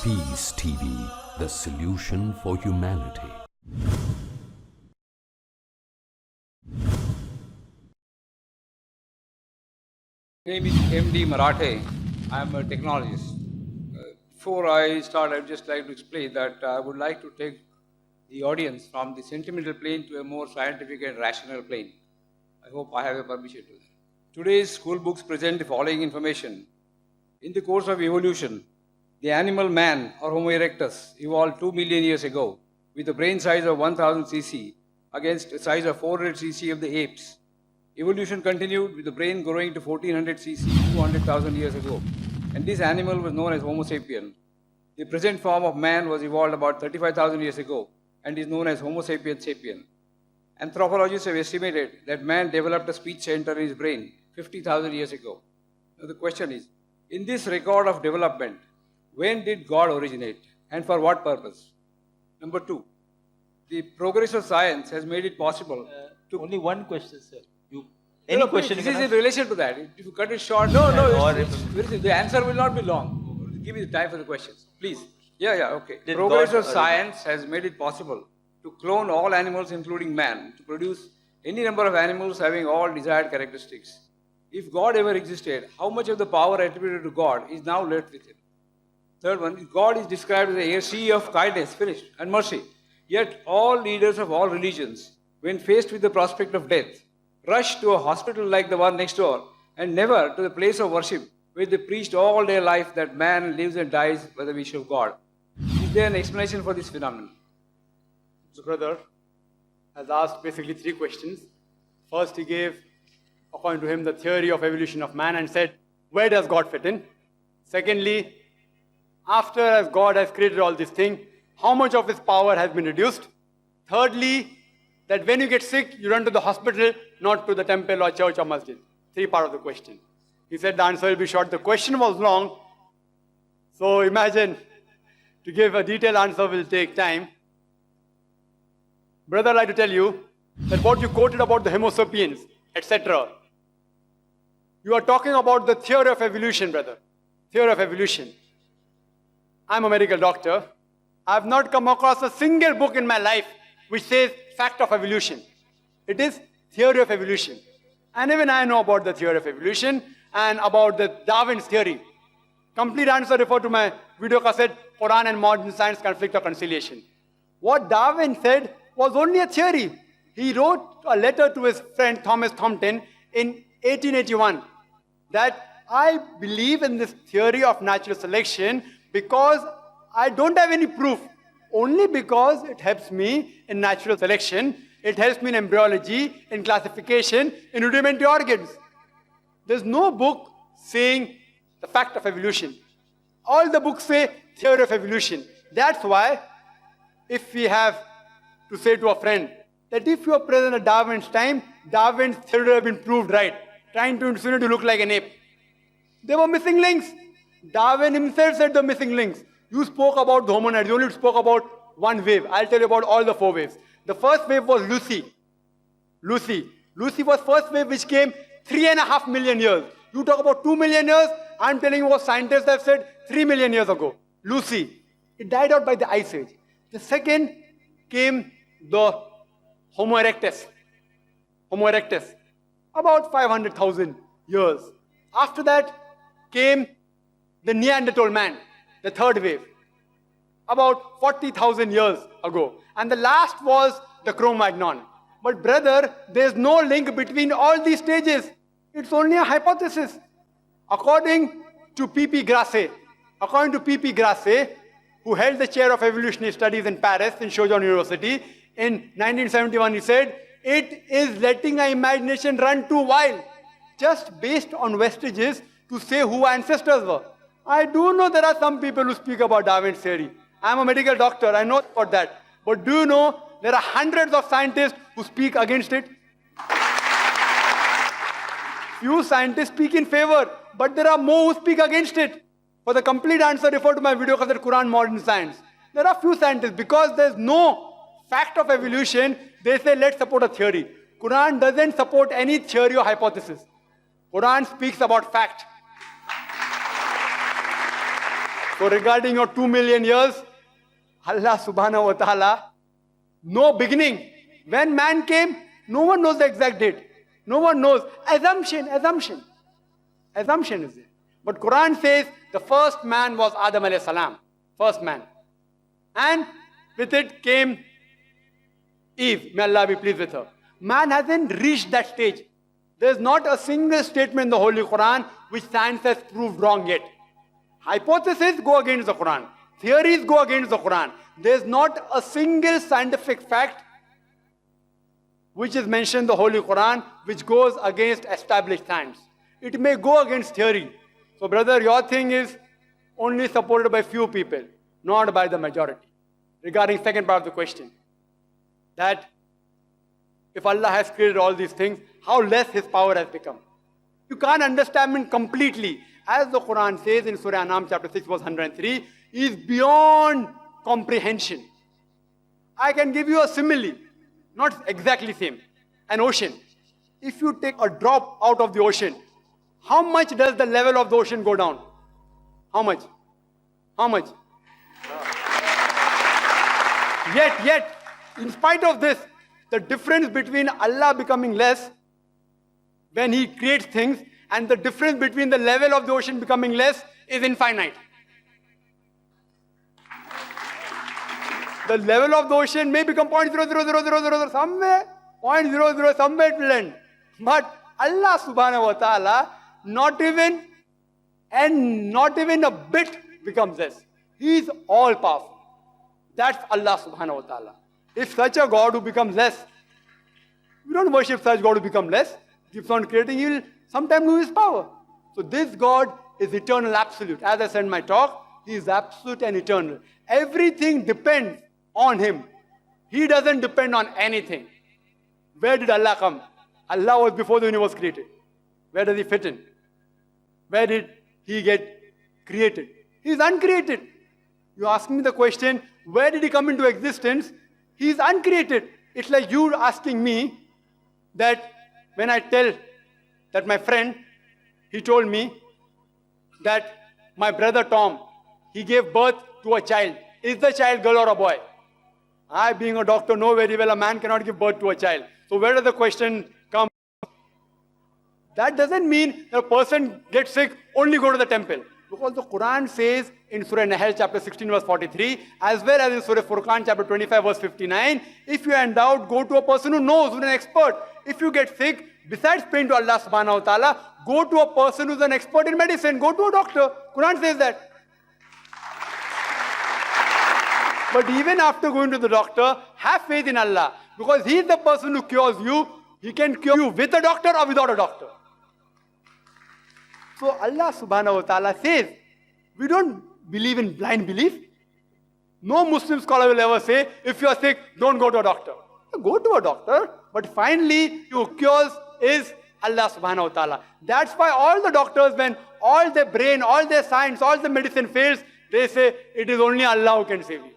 Peace TV, the solution for humanity. My name is MD Marathe. I am a technologist. Before I start, I would just like to explain that I would like to take the audience from the sentimental plane to a more scientific and rational plane. I hope I have a permission to that. Today's school books present the following information. In the course of evolution, the animal man or Homo erectus evolved 2 million years ago with a brain size of 1000 cc against a size of 400 cc of the apes. Evolution continued with the brain growing to 1400 cc 200,000 years ago, and this animal was known as Homo sapien. The present form of man was evolved about 35,000 years ago and is known as Homo sapiens sapien. Anthropologists have estimated that man developed a speech center in his brain 50,000 years ago. Now the question is, in this record of development, when did God originate and for what purpose? Number two, the progress of science has made it possible to... Only one question, sir. Any question? This is in relation to that. If you cut it short, the answer will not be long. Give me the time for the questions, please. Okay. Progress of science has made it possible to clone all animals, including man, to produce any number of animals having all desired characteristics. If God ever existed, how much of the power attributed to God is now left with him? Third one, God is described as a sea of kindness, finished, and mercy. Yet all leaders of all religions, when faced with the prospect of death, rush to a hospital like the one next door and never to the place of worship where they preached all their life that man lives and dies by the wish of God. Is there an explanation for this phenomenon? The brother has asked basically three questions. First, he gave, according to him, the theory of evolution of man and said, where does God fit in? Secondly, after as God has created all these things, how much of his power has been reduced? Thirdly, that when you get sick, you run to the hospital, not to the temple or church or masjid. Three part of the question. He said the answer will be short. The question was long. So imagine, to give a detailed answer will take time. Brother, I'd like to tell you that what you quoted about the Homo sapiens, etc. You are talking about the theory of evolution, brother. Theory of evolution. I'm a medical doctor. I have not come across a single book in my life which says fact of evolution. It is theory of evolution. And even I know about the theory of evolution and about the Darwin's theory. Complete answer refer to my video cassette, Quran and Modern Science, Conflict or Conciliation. What Darwin said was only a theory. He wrote a letter to his friend Thomas Thompson in 1881 that I believe in this theory of natural selection because I don't have any proof. Only because it helps me in natural selection, it helps me in embryology, in classification, in rudimentary organs. There's no book saying the fact of evolution. All the books say theory of evolution. That's why, if we have to say to a friend that if you are present at Darwin's time, Darwin's theory would have been proved right, trying to insinuate to look like an ape. There were missing links. Darwin himself said the missing links. You spoke about the hominids, you only spoke about one wave. I'll tell you about all the four waves. The first wave was Lucy. Lucy was first wave which came 3.5 million years. You talk about 2 million years, I'm telling you what scientists have said 3 million years ago. Lucy. It died out by the Ice Age. The second came the Homo erectus. About 500,000 years. After that came the Neanderthal man. The third wave, about 40,000 years ago. And the last was the Cro-Magnon. But brother, there's no link between all these stages. It's only a hypothesis. According to P.P. Grasset, who held the chair of evolutionary studies in Paris, in Sorbonne University, in 1971, he said, it is letting our imagination run too wild, just based on vestiges to say who our ancestors were. I do know there are some people who speak about Darwin's theory. I'm a medical doctor, I know about that. But do you know there are hundreds of scientists who speak against it? Few scientists speak in favor, but there are more who speak against it. For the complete answer, refer to my video called Quran Modern Science. There are few scientists, because there's no fact of evolution, they say let's support a theory. Quran doesn't support any theory or hypothesis. Quran speaks about fact. So regarding your 2 million years, Allah subhanahu wa ta'ala, no beginning. When man came, no one knows the exact date. No one knows. Assumption is it. But Quran says the first man was Adam alayhi salam. First man. And with it came Eve. May Allah be pleased with her. Man hasn't reached that stage. There's not a single statement in the Holy Quran which science has proved wrong yet. Hypotheses go against the Quran. Theories go against the Quran. There's not a single scientific fact which is mentioned in the Holy Quran which goes against established science. It may go against theory. So brother, your thing is only supported by few people, not by the majority. Regarding second part of the question, that if Allah has created all these things, how less His power has become. You can't understand Him completely. As the Quran says in Surah Anam chapter 6 verse 103, He is beyond comprehension. I can give you a simile, not exactly same. An ocean. If you take a drop out of the ocean, how much does the level of the ocean go down? How much? How much? Yet, in spite of this, the difference between Allah becoming less when He creates things and the difference between the level of the ocean becoming less is infinite. The level of the ocean may become 0.00000 somewhere, 0.00 somewhere it will end. But Allah subhanahu wa ta'ala, not even a bit becomes less. He is all powerful. That's Allah subhanahu wa ta'ala. If such a God who becomes less, we don't worship such God who becomes less, keeps on creating, He will sometime lose His power. So this God is eternal, absolute. As I said in my talk, He is absolute and eternal. Everything depends on Him. He doesn't depend on anything. Where did Allah come? Allah was before the universe created. Where does He fit in? Where did He get created? He is uncreated. You ask me the question, where did He come into existence? He is uncreated. It's like you asking me that when I tell that my friend, he told me that my brother Tom, he gave birth to a child. Is the child girl or a boy? I, being a doctor, know very well a man cannot give birth to a child. So where does the question come? That doesn't mean that a person gets sick, only go to the temple. Because the Quran says in Surah Nahl chapter 16 verse 43, as well as in Surah Furqan chapter 25 verse 59, if you are in doubt, go to a person who knows, who's an expert. If you get sick, besides praying to Allah subhanahu wa ta'ala, go to a person who's an expert in medicine, go to a doctor. Quran says that. But even after going to the doctor, have faith in Allah. Because He is the person who cures you. He can cure you with a doctor or without a doctor. So Allah subhanahu wa ta'ala says, we don't believe in blind belief. No Muslim scholar will ever say, if you are sick, don't go to a doctor. Go to a doctor, but finally, who cures is Allah subhanahu wa ta'ala. That's why all the doctors, when all their brain, all their science, all the medicine fails, they say, it is only Allah who can save you.